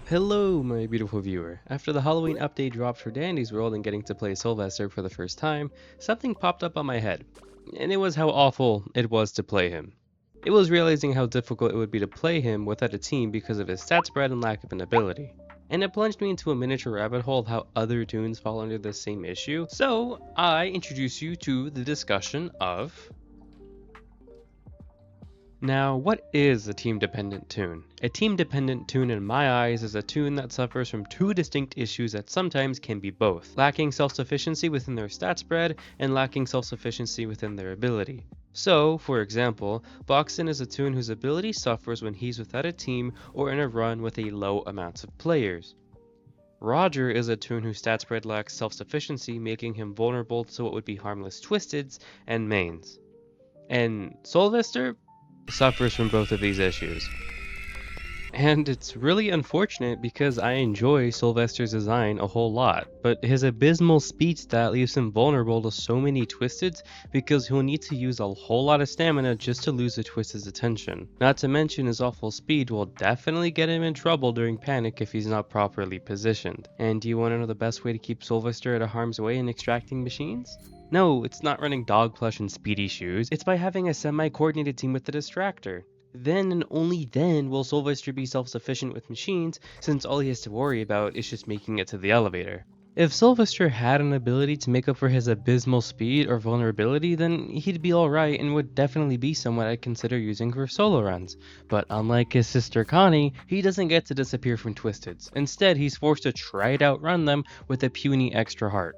Hello, my beautiful viewer. After the Halloween update dropped for Dandy's World and getting to play Sylvester for the first time, something popped up on my head, and it was how awful it was to play him. It was realizing how difficult it would be to play him without a team because of his stat spread and lack of an ability. And it plunged me into a miniature rabbit hole of how other tunes fall under the same issue, so I introduce you to the discussion of Now, what is a team-dependent tune? A team-dependent tune in my eyes is a tune that suffers from two distinct issues that sometimes can be both, lacking self-sufficiency within their stat spread and lacking self-sufficiency within their ability. So, for example, Boxin is a tune whose ability suffers when he's without a team or in a run with a low amount of players. Roger is a tune whose stat spread lacks self-sufficiency, making him vulnerable to what would be harmless twisteds and mains. And Sylvester suffers from both of these issues. And it's really unfortunate because I enjoy Sylvester's design a whole lot, but his abysmal speed stat leaves him vulnerable to so many twisteds because he'll need to use a whole lot of stamina just to lose the twisted's attention. Not to mention his awful speed will definitely get him in trouble during panic if he's not properly positioned. And do you want to know the best way to keep Sylvester out of harm's way in extracting machines? No, it's not running dog plush and speedy shoes, it's by having a semi-coordinated team with the distractor. Then and only then will Sylvester be self-sufficient with machines, since all he has to worry about is just making it to the elevator. If Sylvester had an ability to make up for his abysmal speed or vulnerability, then he'd be alright and would definitely be someone I'd consider using for solo runs. But unlike his sister Connie, he doesn't get to disappear from twisteds. Instead, he's forced to try to outrun them with a puny extra heart.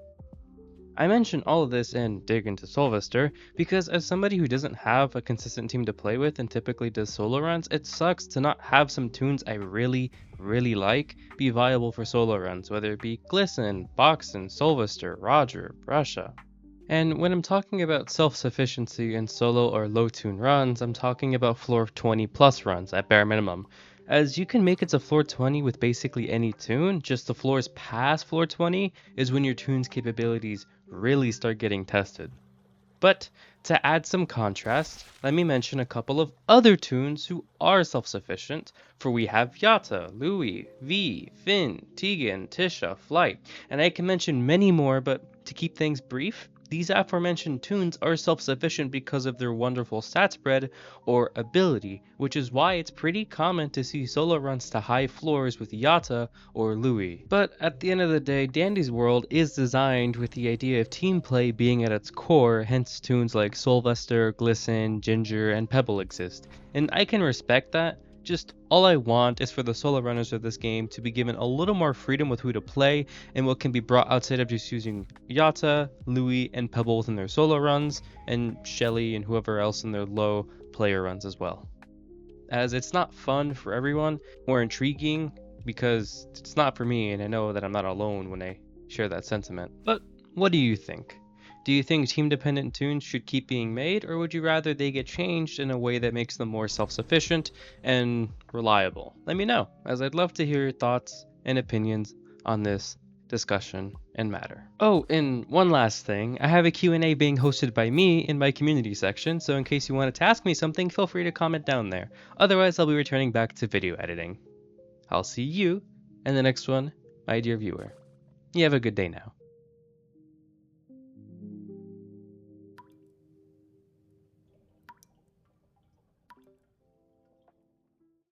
I mention all of this and dig into Sylvester because as somebody who doesn't have a consistent team to play with and typically does solo runs, it sucks to not have some tunes I really like be viable for solo runs, whether it be Glisten, Boxin, Sylvester, Roger, Brusha. And when I'm talking about self-sufficiency in solo or low tune runs, I'm talking about floor 20 plus runs at bare minimum, as you can make it to floor 20 with basically any tune, just the floors past floor 20 is when your tune's capabilities really start getting tested. But to add some contrast, let me mention a couple of other tunes who are self-sufficient, for we have Yata, Louie, V, Finn, Tegan, Tisha, Flight, and I can mention many more, but to keep things brief, these aforementioned tunes are self-sufficient because of their wonderful stat spread or ability, which is why it's pretty common to see solo runs to high floors with Yata or Louie. But at the end of the day, Dandy's World is designed with the idea of team play being at its core, hence tunes like Sylvester, Glisten, Ginger, and Pebble exist. And I can respect that. Just all I want is for the solo runners of this game to be given a little more freedom with who to play and what can be brought outside of just using Yata, Louie, and Pebble within their solo runs, and Shelly and whoever else in their low player runs as well. As it's not fun for everyone or intriguing because it's not for me, and I know that I'm not alone when I share that sentiment. But what do you think? Do you think team-dependent tunes should keep being made, or would you rather they get changed in a way that makes them more self-sufficient and reliable? Let me know, as I'd love to hear your thoughts and opinions on this discussion and matter. Oh, and one last thing, I have a Q&A being hosted by me in my community section, so in case you wanted to ask me something, feel free to comment down there. Otherwise, I'll be returning back to video editing. I'll see you in the next one, my dear viewer. You have a good day now.